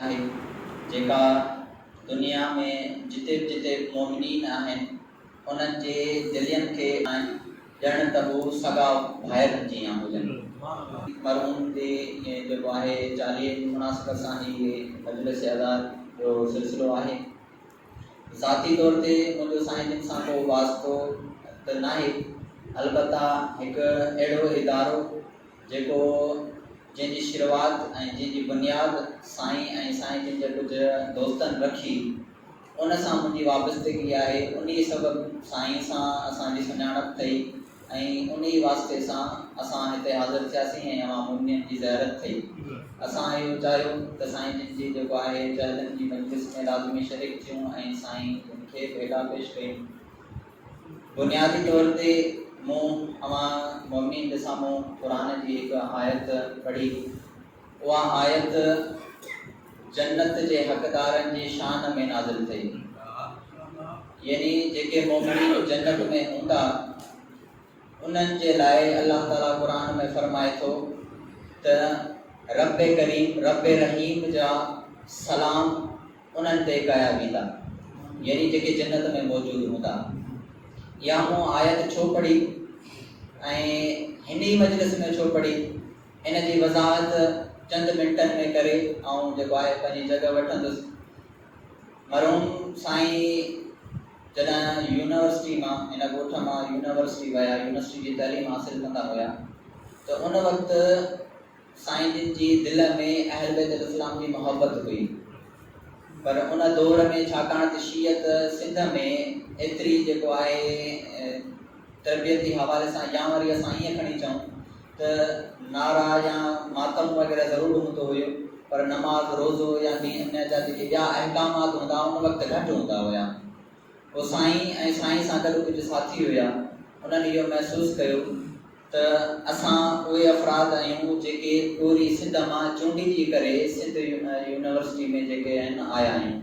आहिनि जेका दुनिया में जिते बि जिते मोमिनीन आहिनि उन्हनि जे दिलियुनि खे ॼण त हू सॻा भाइर जीअं हुजनि। मरहूम ते जेको आहे 40 जी मुनासिबत सां ही मजलिस अज़ार जो सिलसिलो आहे। ज़ाती तौर ते मुंहिंजो साईं जिन सां को वास्तो त नाहे, अलबत्ता हिकु अहिड़ो इदारो जेको जंहिंजी शुरूआत ऐं जंहिंजी बुनियाद साईं ऐं साईं जिन जे कुझु दोस्तनि रखी, उन सां मुंहिंजी वाबस्तगी आहे। उन सबबु साईं सां असांजी सुञाणप थई ऐं उन वास्ते सां असां हिते हाज़िर थियासीं ऐं अवां मुमिनीन जी ज़ियारत थई। असां इहो चाहियो त साईं जिन जी जेको आहे चहलनि जी मजलिस में लाज़मी शरीक थियूं ऐं साईं जिन खे भेटा पेश कयूं। बुनियादी तौर ते मूं अवां मोमिनीन जे साम्हूं क़ुरान जी हिकु आयत पढ़ी। उहा आयत जन्नत जे हक़दारनि जी शान में नाज़िल थई, यानी जेके मोमिनीन जन्नत में हूंदा उन्हनि जे लाइ अल्लाह ताला क़ुरान में फरमाए थो त रब करीम रब रहीम जा सलाम उन्हनि ते कया वेंदा, यानी जेके जन्नत में मौजूदु हूंदा। या मूं आयत छो पढ़ी ऐं हिन ई मजलिस में छो पढ़ी, इन जी वज़ाहत चंद मिंटनि में करे ऐं जेको आहे पंहिंजी जॻह वठंदुसि। मरहूम साईं जॾहिं यूनिवर्सिटी मां हिन ॻोठ मां यूनिवर्सिटी विया, यूनिवर्सिटी जी तालीम हासिल कंदा हुया, त उन वक़्तु साईं जिन जी दिलि में अहल बैत इस्लाम जी मोहबत हुई। पर उन दौर में छाकाणि त शीयत सिंध में एतिरी जेको आहे तरबियती हवाले सां, या वरी असां ईअं खणी चऊं त नारा या मातम वग़ैरह ज़रूरु हूंदो हुयो, पर नमाज़ रोज़ो या इन जा जेके ॿिया अहकामात हूंदा उन वक़्तु घटि हूंदा हुया। पोइ साईं ऐं साईं सां गॾु कुझु साथी हुया, उन्हनि इहो महसूसु कयो त असां उहे अफ़राद आहियूं जेके पूरी सिंध मां चूंडिजी करे सिंध यूनिवर्सिटी में जेके आहिनि आया आहियूं।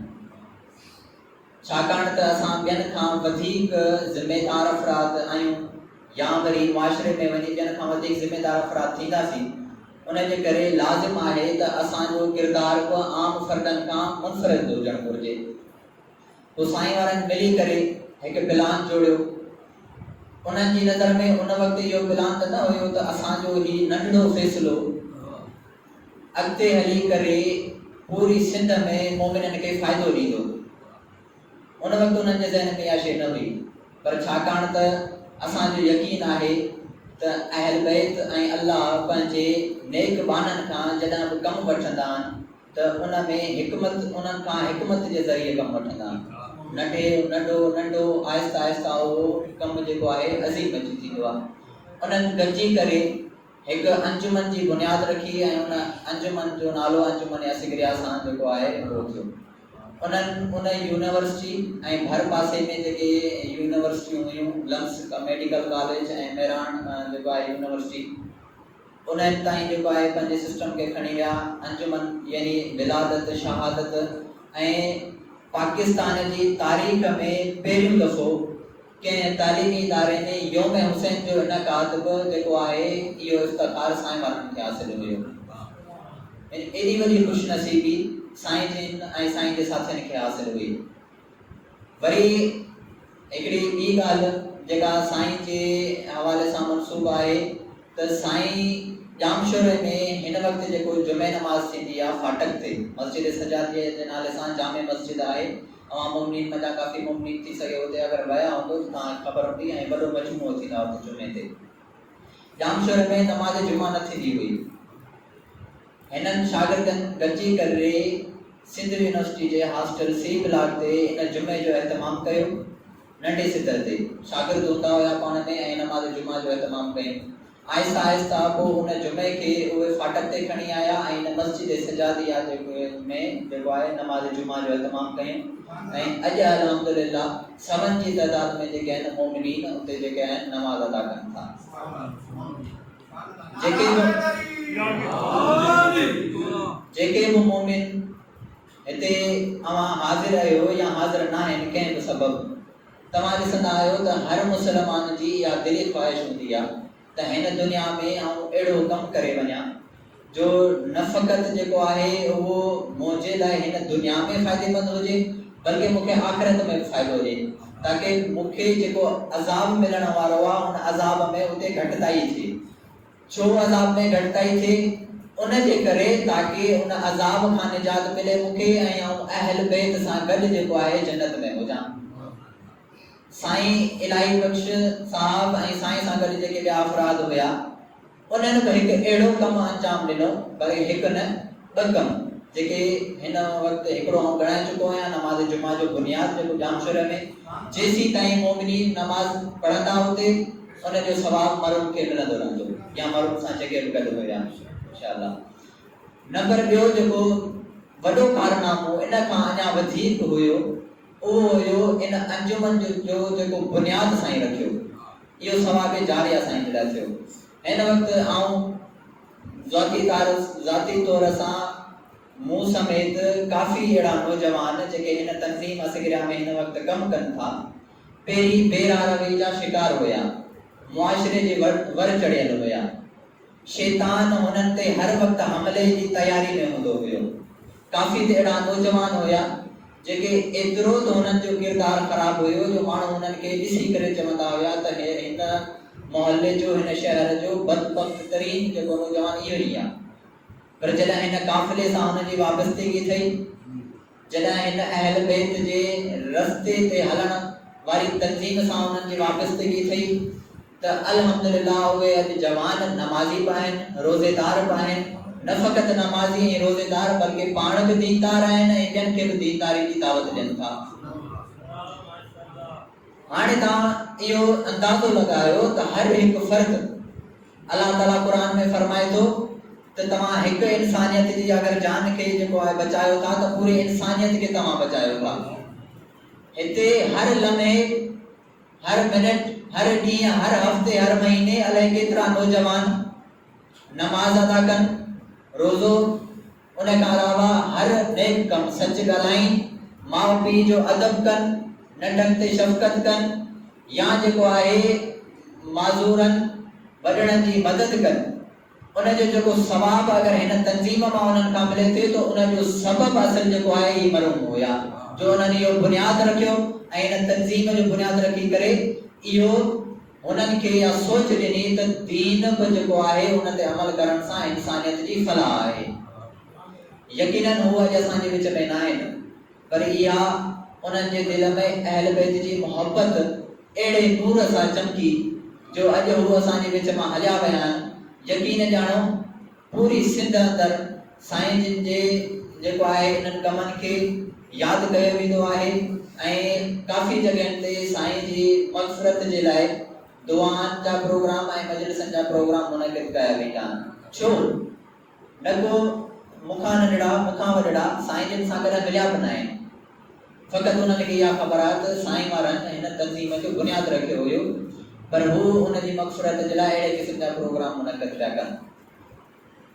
छाकाणि त असां ॿियनि खां वधीक ज़िमेदार अफ़राद आहियूं, या वरी मुआशरे में वञी ॿियनि खां वधीक ज़िमेदार अफ़राद थींदासीं। उन जे करे लाज़िम आहे त असांजो किरदार बि आम फ़र्दनि खां मुनफ़रिद हुजणु घुरिजे। पोइ साईं वारनि मिली करे हिकु प्लान जोड़ियो। उन्हनि जी नज़र में उन वक़्तु इहो प्लान त न हुयो त असांजो ही नंढड़ो फ़ैसिलो अॻिते हली करे पूरी सिंध में मोमिननि खे फ़ाइदो ॾींदो। उन वक़्तु उन्हनि जे ज़हन में इहा शइ न हुई, पर छाकाणि त असांजो यकीन आहे त अहल बैत ऐं अल्लाह पंहिंजे नेक बाननि खां जॾहिं बि कमु वठंदा आहिनि त उन में हिकमत, उन्हनि खां हिकमत जे ज़रिए कमु वठंदा आहिनि। नंढो आहिस्ता आहिस्ता उहो कमु जेको आहे अज़ीम अची थींदो आहे। उन्हनि गॾिजी करे हिकु अंजुमन जी बुनियाद रखी ऐं उन अंजुमन जो नालो अंजुमन असगरिया सां जेको आहे उहो थियो। उन्हनि उन यूनिवर्सिटी ऐं भर पासे में जेके यूनिवर्सिटियूं हुयूं, लम्स मेडिकल कॉलेज ऐं मेरान जेको आहे यूनिवर्सिटी, उन्हनि ताईं जेको आहे पंहिंजे सिस्टम खे खणी विया। अंजुमन यानी विलादत शहादत ऐं पाकिस्तान जी तारीख़ में पहिरियों दफ़ो कंहिं तालीमी इदारे में योम हुसैन जो इनकाद बि जेको आहे इहो इफ़्तिख़ार साईं वारनि खे हासिल हुयो। एॾी वॾी ख़ुशनसीबी साईं जिन ऐं साईं जे साथियुनि खे हासिल हुई। वरी हिकिड़ी ॿी ॻाल्हि जेका साईं जे हवाले सां मनसूब आहे त साईं जामशोरे में हिन वक़्तु जेको जुमे नमाज़ थींदी आहे फाटक ते, मस्जिद सजादीअ जे नाले सां जामे मस्जिद आहे। अवां मोमिनीन मञा काफ़ी मोमिनीन थी सघे उते अगरि विया हूंदो त तव्हांखे ख़बर हूंदी, ऐं वॾो मजमूओ थींदा हुते जुमे ते। जामशोरे में नमाज़ जुमा न थींदी हुई। हिननि शागिर्दनि गॾिजी करे सिंध यूनिवर्सिटी जे हॉस्टल सी ब्लॉक ते इन जुमे जो एहतमाम कयो। नंढे सिदर ते शागिर्द हूंदा हुया पाण में ऐं नमाज़ जुमा जो एहतमाम कयूं। आहिस्ता आहिस्ता पोइ उन जुमे खे उहे फाटक ते खणी आया ऐं इन मस्जिद सजादिया में जेको आहे नमाज़ जुमा जो एहतमाम कयूं। ऐं अॼु अल्हम्दुलिल्लाह सभनि जी तइदाद में जेके आहिनि मोमिनीन उते जेके आहिनि नमाज़ अदा कनि था। जेके बि मोमिन हिते अवां हाज़िर आहियो या हाज़िर न आहिनि कंहिं बि सबबु, तव्हां ॾिसंदा आहियो त हर मुसलमान जी इहा दिली ख़्वाहिश हूंदी आहे त हिन दुनिया में आउं अहिड़ो कमु करे वञा जो न फ़क़त जेको आहे उहो मुंहिंजे लाइ हिन दुनिया में फ़ाइदेमंद हुजे बल्कि मूंखे आख़िरत में फ़ाइदो ॾिए ताकि मूंखे जेको अज़ाब मिलण वारो आहे उन अज़ाब में उते घटिताई थिए। छो अज़ाब में घटिताई थिए? उन जे करे ताकि उन अज़ाब खां निजात मिले मूंखे ऐं अहल बैत सां गॾु जेको आहे जन्नत में हुजां। साईं इलाही बख्श साहब ऐं साईं सां गॾु जेके ॿिया अफ़राद हुया उन्हनि बि हिकु अहिड़ो कमु अंजाम ॾिनो पर हिकु न ॿ कम जेके हिन वक़्तु हिकिड़ो आउं ॻणाए चुको आहियां। नमाज़ जुमा जो बुनियाद जेको जामशुर में जेसीं ताईं मोमिनी नमाज़ पढ़ंदा हुते उन जो सवाबु मर्हूम खे मिलंदो रहंदो या मर्हूम सां जेके बि गॾु हुया इंशाअल्लाह। नंबर ॿियो जेको वॾो कारनामो इन खां अञा वधीक हुयो उहो हुयो इन अंजुमन जो जेको बुनियाद साईं रखियो इहो सवाबे जारिया साईं जे लाइ थियो। हिन वक़्तु आउं ज़ाती तौर सां मूं समेत काफ़ी अहिड़ा नौजवान जेके हिन तंज़ीम असगिरा में हिन वक़्तु कमु कनि था पहिरीं बेरारवी जा शिकार हुया, मुआशरे जे वर चढ़ियल हुया, शैतान हुननि ते हर वक़्तु हमले जी तयारी में हूंदो हुयो। काफ़ी अहिड़ा नौजवान हुया जेके एतिरो त हुननि जो किरदार ख़राबु हुयो जो माण्हू हुननि खे ॾिसी करे चवंदा हुया त हिन मोहल्ले जो हिन शहर जो बदबख्त तरीन जेको नौजवान इहो ई आहे। पर जॾहिं हिन काफ़िले सां हुनजी वाबस्तगी थी, जॾहिं हिन अहल बैत जे रस्ते ते हलण वारी तंज़ीम सां हुननि जी वाबस्तगी थी त अल्हम्दुलिल्लाह उहे अॼु जवान नमाज़ी बि आहिनि, रोज़ेदार बि आहिनि। न फ़क़त नमाज़ी ऐं रोज़ेदार बल्कि पाण बि दीनदार आहिनि ऐं ॿियनि खे बि दीनदारी जी दावत ॾियनि था। हाणे तव्हां इहो अंदाज़ो लॻायो त हर हिकु फ़र्द अल्लाह ताला क़ुरान में फरमाए थो त तव्हां हिकु इंसानियत जी अगरि जान खे जेको आहे बचायो था त पूरी इंसानियत खे तव्हां बचायो था। हिते हर लम्हे, हर मिनट, हर ॾींहुं, हर हफ़्ते, हर महीने अलाए केतिरा नौजवान नमाज़ अदा कनि, रोज़ो, उन खां अलावा हर नेक कमु सच ॻाल्हाइनि, माउ पीउ जो अदब कनि, नंढनि ते शफ़क़त कनि या जेको आहे माज़ूरनि वॾड़नि जी मदद कनि। उन जो जेको सवाबु अगरि हिन तंज़ीम मां उन्हनि खां मिले थो त उन जो सबबु असल जेको आहे इहे मरहूम हुया जो उन्हनि इहो बुनियाद रखियो ऐं हिन तंज़ीम जो बुनियाद रखी करे इहो उन्हनि खे इहा सोच ॾिनी त दीन बि जेको आहे उन ते अमल करण सां इंसानियत जी फलाह आहे। यकीनन हू अॼु असांजे विच में न आहिनि पर इहा उन्हनि जे दिलि में अहल बैत जी मोहबत अहिड़े नूर सां चमकी जो अॼु हू असांजे विच मां हलिया विया आहिनि। यकीन ॼाणो पूरी सिंध अंदरि साईं जिन जे जेको आहे इन्हनि कमनि खे यादि कयो वेंदो आहे ऐं काफ़ी जॻहियुनि ते साईं जी मग़फ़िरत जे लाइ दुआनि जा प्रोग्राम ऐं मजलिसनि जा प्रोग्राम मुनक़िद कया वेंदा आहिनि। छो न को मूंखां नंढड़ा मूंखां वॾड़ा साईं जिन सां गॾु मिलिया बि न आहिनि, फ़क़ति उन्हनि खे इहा ख़बर आहे त साईं वारनि हिन तंज़ीम जो बुनियादु रखियो हुयो पर हू उनजी मग़फ़िरत जे लाइ अहिड़े क़िस्म जा प्रोग्राम मुनक़िद पिया कनि।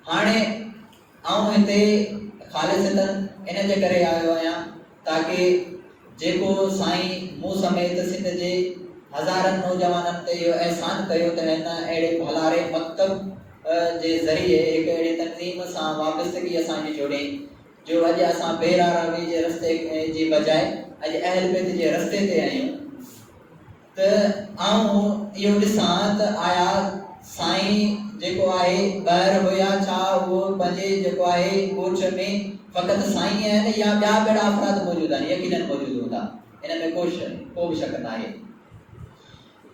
हाणे आउं हिते ख़ालिसतन इन जे करे आयो आहियां ताकि जेको साईं मूं समेत सिंध जे हज़ारनि नौजवाननि ते इहो अहसान कयो त हिन अहिड़े भलारे मकतब जे ज़रिए हिकु अहिड़ी तंज़ीम सां वाबस्तगी असांजी जोड़े जो अॼु असां बेरारवी जे रस्ते जी बजाए अॼु अहल बैत जे रस्ते ते आहियूं त आउं इहो ॾिसां त आया साईं जेको आहे ॿाहिरि हुया छा उहो पंहिंजे जेको आहे कोच में फ़क़ति साईं आहिनि या ॿिया ॿेड़ा अफ़राद मौजूदु आहिनि, यकीनन मौजूदु हूंदा, इन में को बि शक न आहे।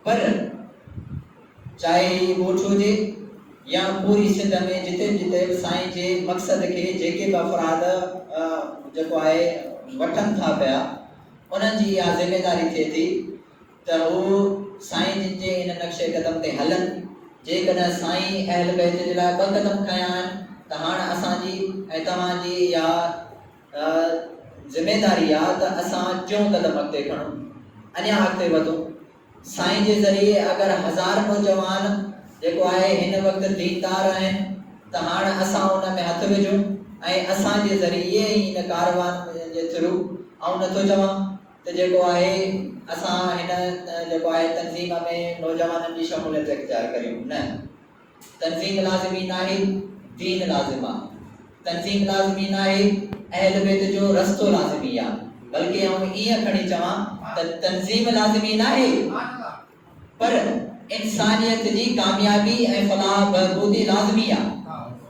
पर चाहे ॻोठ हुजे या पूरी सिंध में जिते जिते बि साईं जे मक़सद खे जेके बि अफ़राद जेको आहे वठनि था पिया उन्हनि जी इहा ज़िमेदारी थिए थी त हू साईं जिन जे इन नक्शे क़दम ते हलनि। जेकॾहिं साईं अहल बैत जे लाइ 2 क़दम खयां आहिनि त हाणे असांजी ऐं तव्हांजी इहा ज़िमेदारी आहे त असां 4 क़दम अॻिते खणूं, अञा अॻिते वधूं। साईं जे ज़रिए अगरि 1000 नौजवान जेको आहे हिन वक़्तु दीनदार आहिनि त हाणे असां उन में हथु विझूं ऐं असांजे ज़रिए ई हिन कारवान जे थ्रू ऐं नथो चवां त जेको आहे असां हिन जेको आहे तंज़ीम में नौजवाननि जी शमूलियत इख्तियार करियूं। न, तंज़ीम लाज़िमी न आहे दीन लाज़िम आहे, तंज़ीम लाज़मी न आहे, अहल बैत जो रस्तो लाज़मी आहे। बल्कि आउं ईअं खणी चवां त तंज़ीम लाज़मी न आहे, पर इंसानियत जी कामयाबी ऐं फलाह बहबूदी लाज़मी आहे।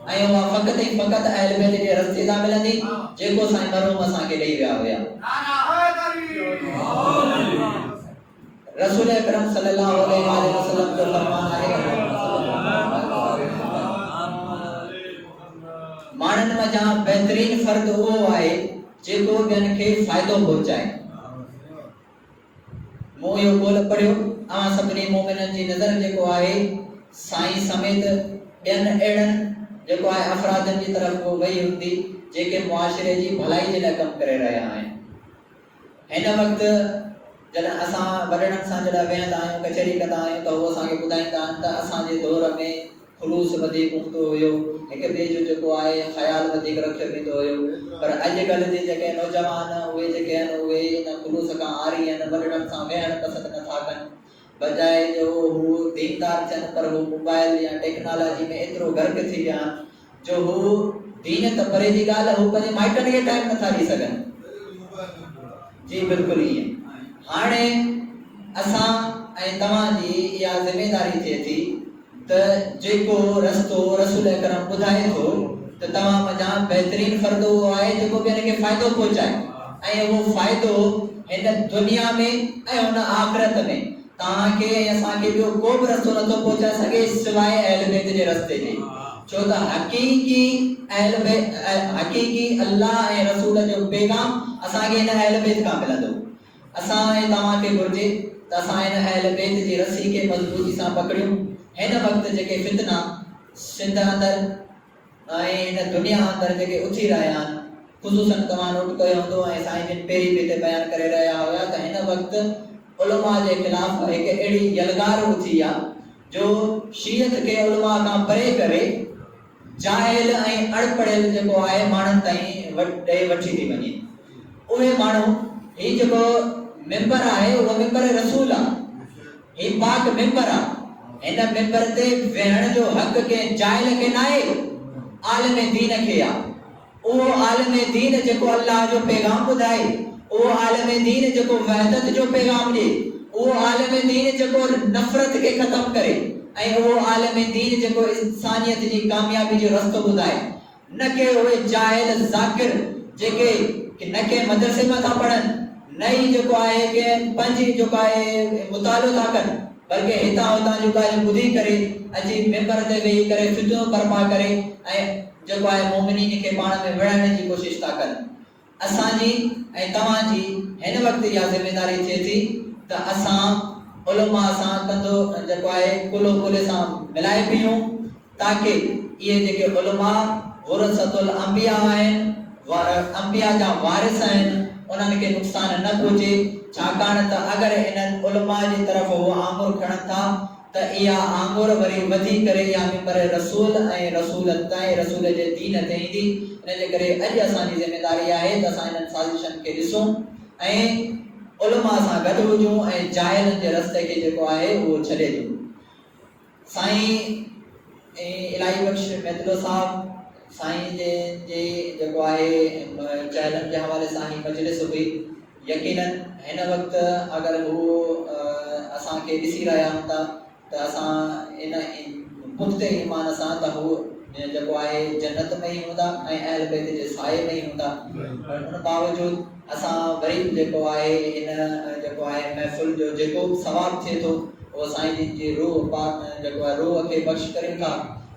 ऐं उहा फ़क़ति ऐं फ़क़ति अहल बैत जे रस्ते तां मिलंदी जेको साईं मरहूम असांखे ॾेई विया हुया। रसूल अकरम सल्लल्लाहु अलैहि वसल्लम जो फरमान आहे, माण्हुनि मंझां बहितरीन फ़र्द उहो आहे जेको ॿियनि खे फ़ाइदो पहुचाए। मूं इहो कौल पढ़ियो, अवां सभिनी मोमिननि जी नज़र जेको आहे साईं समेत ॿियनि अहिड़नि जेको आहे अफ़रादनि जी तरफ़ को वई हूंदी जेके मुआशिरे जी भलाई जे लाइ कमु करे रहिया आहिनि। हिन वक़्तु जॾहिं असां वॾड़नि सां जॾहिं वेहंदा आहियूं, कचहरी कंदा आहियूं, त उहो असांखे ॿुधाईंदा आहिनि त असांजे दौर में ख़ुलूस वधीक हूंदो हुयो, हिक ॿिए जो जेको आहे ख़्याल वधीक रखियो वेंदो हुयो। पर अॼुकल्ह जे जेके नौजवान उहे जेके आहिनि उहे इन ख़ुलूस खां आरी आहिनि, वॾड़नि सां वेहणु पसंदि नथा कनि, बजाए जो हू दीनदार थियनि पर हू मोबाइल या टेक्नोलॉजी में एतिरो गर्क थी विया आहिनि जो हू दीन त परे जी ॻाल्हि हू पंहिंजे माइटनि खे टाइम नथा ॾेई सघनि। जी बिल्कुलु ईअं। हाणे असां ऐं तव्हांजी इहा ज़िमेदारी थिए थी त जेको रस्तो रसूल अकरम ॿुधाए थो त तव्हां मंझां बहितरीन फ़र्द उहो आहे जेको ॿियनि खे फ़ाइदो पहुचाए ऐं उहो फ़ाइदो हिन दुनिया में ऐं हुन आख़िरत में तव्हांखे ऐं असांखे ॿियो को बि रस्तो नथो पहुचाए सघे सवाइ अहल बैत जे रस्ते जे। छो त हक़ीक़ी अल्लाह ऐं रसूल जो पैगाम असांखे हिन अहल बैत खां मिलंदो। असां ऐं तव्हांखे घुर्जे त असां हिन अहल बैत जी रस्सी खे मज़बूती सां पकड़ियूं। हिन वक़्तु जेके फितना सिंध अंदरि ऐं हिन दुनिया अंदरि जेके उथी रहिया आहिनि, ख़ुसूसन तव्हां नोट कयो हूंदो ऐं साईं जिन पहिरीं बि हिते बयानु करे रहिया हुया त हिन वक़्तु उलमा जे ख़िलाफ़ हिकु अहिड़ी यलगार उथी आहे जो शीयत खे उलमा खां परे करे जाहिल ऐं अणपढ़ियल जेको आहे माण्हुनि ताईं ॾे वठी थी वञे। उहे माण्हू ही जेको मेंबर आहे उहो मेंबर रसूल आहे, ही पाक मेंबर आहे। हिन मेंबर ते वेहण जो हक़ कंहिं जाहिल खे न आहे, आलिम दीन खे आहे। उहो आलिम दीन जेको अल्लाह जो पैगाम ॿुधाए, उहो आलिम दीन जेको वहदत जो पैगाम ॾे, उहो आलिम दीन जेको नफ़रत खे ख़त्म करे, ऐं उहो आलिम दीन जेको इंसानियत जी कामयाबी जो रस्तो ॿुधाए। न के उहे जाहिल ज़ाकिर जेके न के मदरसे में था पढ़नि, न ई जेको आहे के पंहिंजी जेको आहे मुतालो था कनि, बल्कि हितां हुतां जो ॻाल्हि ॿुधी करे अची मेंबर ते वेही करे फितनो बर्पा करे ऐं जेको आहे मोमिनीन खे पाण में विढ़ाइण जी कोशिशि था कनि। असांजी ऐं तव्हांजी हिन वक़्तु इहा ज़िमेदारी थिए थी त असां उलमा सां कंधो जेको आहे कुलो कुले सां मिलाए पियूं ताकि इहे जेके उलमा वरसतुल अंबिया आहिनि, अंबिया जा वारिस आहिनि, उन्हनि खे नुक़सान न पहुचे। छाकाणि त अगरि इन्हनि उलमा जी तरफ़ उहो आंगुर खणनि था त इहा आंगुर वरी वधी करे इहा मेंबर रसूल ऐं रसूल ताईं रसूल जे दीन ते ईंदी। इन जे करे अॼु असांजी ज़िमेदारी आहे त असां इन्हनि साज़िशनि खे ॾिसूं ऐं उलमा सां गॾु हुजूं ऐं जाहिलनि जे रस्ते खे जेको आहे उहो छॾे ॾियूं। साईं इलाही बख़्श महतलो साहब साईं जे जेको आहे जाहिलनि जे हवाले सां ही मजलिस हुई। यकीनन हिन वक़्तु अगरि हू असांखे ॾिसी रहिया हूंदा त असां इन पुख़्ते ईमान सां त हू जेको आहे जन्नत में ई हूंदा ऐं अहल बैत जे साए में ई हूंदा। पर उन बावजूद असां वरी जेको आहे इन जेको आहे महफ़िल जो जेको बि सवाबु थिए थो उहो साईं जिन जी रूह पाक जेको आहे रूह खे बख़्श करियूं था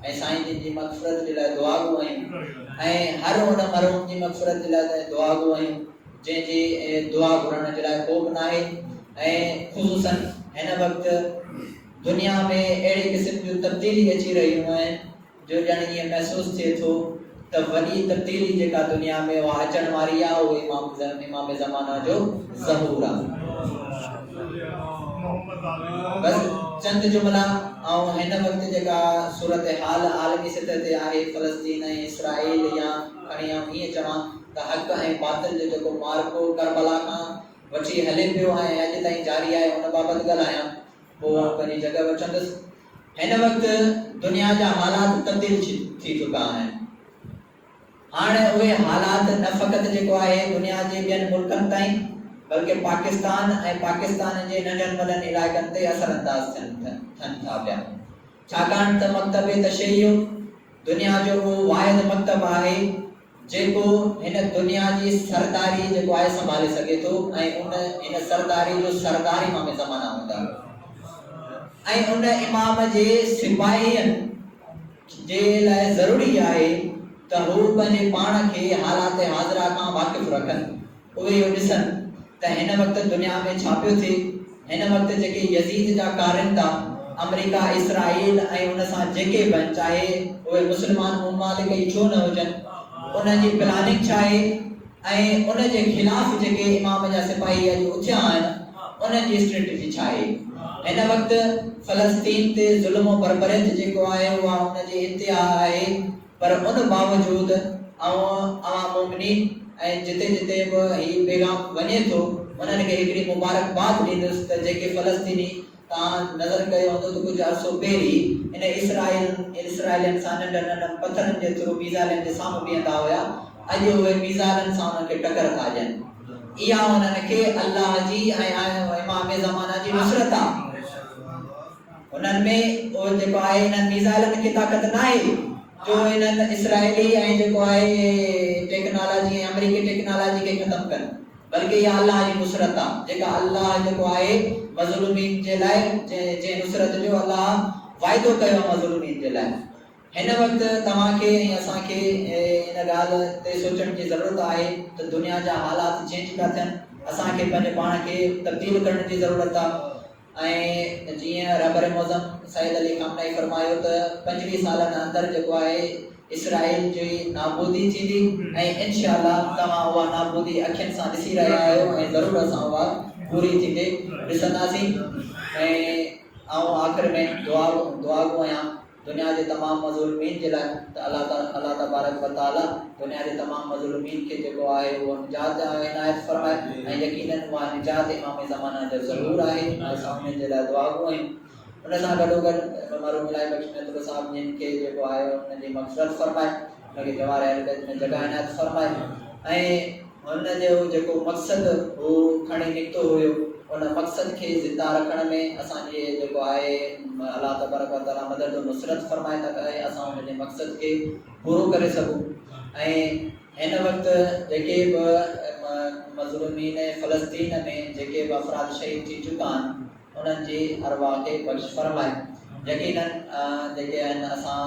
ऐं साईं जिन जी मग़फ़िरत जे लाइ दुआ घुरूं आहियूं ऐं हर उन मरहूम जी मग़फ़िरत जे लाइ दुआ घुरूं आहियूं जंहिंजी दुआ घुरण जे लाइ को बि न आहे। ऐं ख़ुसूसन हिन वक़्तु दुनिया में अहिड़ी क़िस्म जूं तब्दीली अची रहियूं आहिनि जो ॼण ईअं महसूसु थिए थो त वॾी तब्दीली जेका दुनिया में उहा अचण वारी आहे उहो इमाम ज़माना जो ज़हूर आहे। बस चंद जुमला ऐं हिन वक़्तु जेका सूरत हाल आलमी सतह ते आहे फ़लस्तीन ऐं इसराइल या खणी आऊं हीअं चवां त हक़ ऐं बातिल जो जेको मार्को करबला खां वठी हले पियो ऐं अॼु ताईं जारी आहे उन बाबति ॻाल्हायां पोइ पंहिंजी जॻह वठंदुसि। हिन वक़्तु दुनिया जा हालात तब्दील थी चुका आहिनि। हाणे उहे हालात न फ़क़ति जेको आहे दुनिया जे ॿियनि मुल्कनि ताईं बल्कि पाकिस्तान ऐं पाकिस्तान जे नंढनि वॾनि इलाइक़नि ते असर अंदाज़ थियनि था पिया। छाकाणि त मकतब तशय्युअ दुनिया जो उहो वाहिद मकतब आहे जेको हिन दुनिया जी सरदारी जेको आहे संभाले सघे थो ऐं हिन सरदारी जो सरदार इमाम ज़माना हूंदा ऐं उन इमाम जे सिपाहियनि जे लाइ ज़रूरी आहे त हू पंहिंजे पाण खे हालात हाज़िरा खां वाक़िफ़ रखनि। उहे इहो ॾिसनि त हिन वक़्तु दुनिया में छा पियो थिए। हिन वक़्तु जेके यज़ीद जा कारिंदा अमेरिका इसराइल ऐं उन सां जेके बि चाहे उहे मुस्लमान मुमालिक ई छो न हुजनि, उन जी प्लानिंग छा आहे ऐं उन जे ख़िलाफ़ जेके इमाम जा सिपाही अॼु उथिया आहिनि उन जी स्ट्रेटजी छा आहे। हिन वक़्तु फ़लस्तीन ते ज़ुल्म बरबरीत जेको आहे उहा उन जी इंतिहा आहे, पर उन बावजूद अवाम मोमिनीन ऐं जिते जिते बि हीउ पैगाम वञे थो उन्हनि खे हिकिड़ी मुबारकबाद ॾींदुसि त जेके फ़लस्तीनी तव्हां नज़र कयो हूंदो त कुझु अर्सो पहिरीं इन इसराइलियुनि सां नंढनि पथरनि जे थ्रू मीज़ाइलनि जे साम्हूं बीहंदा हुया, अॼु उहे मीज़ाइलनि सां उन्हनि खे टकर था ॾियनि। इहा उन्हनि खे अल्लाह जी ऐं इमाम ज़माना जी नुसरत आहे। उन्हनि में उहो जेको आहे इन्हनि मीज़ाइलनि खे ताक़त न आहे जो इन्हनि इसराइली ऐं जेको आहे टेक्नोलॉजी ऐं अमेरिकी टेक्नोलॉजी खे ख़तमु कनि, बल्कि इहा अल्लाह जी नुसरत आहे जेका अल्लाह जेको आहे मज़लूमीन जे लाइ जे नुसरत जो अल्लाह वाइदो कयो मज़लूमीन जे लाइ। हिन वक़्तु तव्हांखे ऐं असांखे इन ॻाल्हि ते सोचण जी ज़रूरत आहे त दुनिया जा हालात चेंज था थियनि, असांखे पंहिंजे पाण खे तब्दील करण जी ज़रूरत आहे। ऐं जीअं रबर मौज़म सईद अली खामनाई फरमायो त 25 सालनि अंदरि जेको आहे इसराइल जी नाबूदी थींदी ऐं इंशाअल्लाह तव्हां उहा नाबूदी अखियुनि सां ॾिसी रहिया आहियो ऐं ज़रूरु असां उहा पूरी थींदे ॾिसंदासीं। ऐं आख़िर में दुआ आहियां दुनिया जे तमामु मज़लूमीन जे लाइ त अल्लाह तबारक व तआला दुनिया जे तमामु मज़लूमीन खे जेको आहे उहो निजात इनायत फरमाए ऐं यकीनन उहा निजात इमाम ज़माना जो ज़रूरु आहे। असां उन्हनि जे लाइ दुआ आहियूं। उन सां गॾोगॾु मरहूम इलाही बख़्श महतूब साहब जिन खे जेको आहे उन जी मग़फ़िरत फरमाए, उनखे जवाहर अहल में जॻह इनायत फरमाए ऐं हुन जो जेको मक़सदु हू खणी निकितो हुयो उन मक़सद खे ज़िंदा रखण में असांजे जेको आहे अल्लाह तबारक व तआला मदद और नुसरत फरमाए त असां हुन जे मक़सद खे पूरो करे सघूं। ऐं हिन वक़्तु जेके बि मज़लूमीन फ़लस्तीन में जेके बि अफ़राद शहीद थी चुका आहिनि उन्हनि जी अरवाह खे बख़्श फरमाए। यकीनन जेके आहिनि असां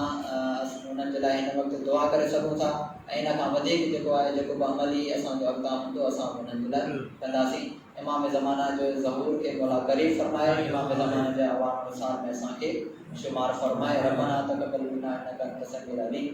उन्हनि जे लाइ हिन वक़्तु दुआ करे सघूं था ऐं इन खां वधीक जेको आहे जेको बि अमली असांजो अॻितां हूंदो असां उन्हनि जे लाइ कंदासीं। इमाम ज़माना जो ज़हूर खे मौला करीब फरमाए, इमाम ज़माना जे अवाम निसार में असांखे शुमार फरमाए। रब्बना तक़ब्बल मिन्ना इन्नका अंतस समीउल अलीम।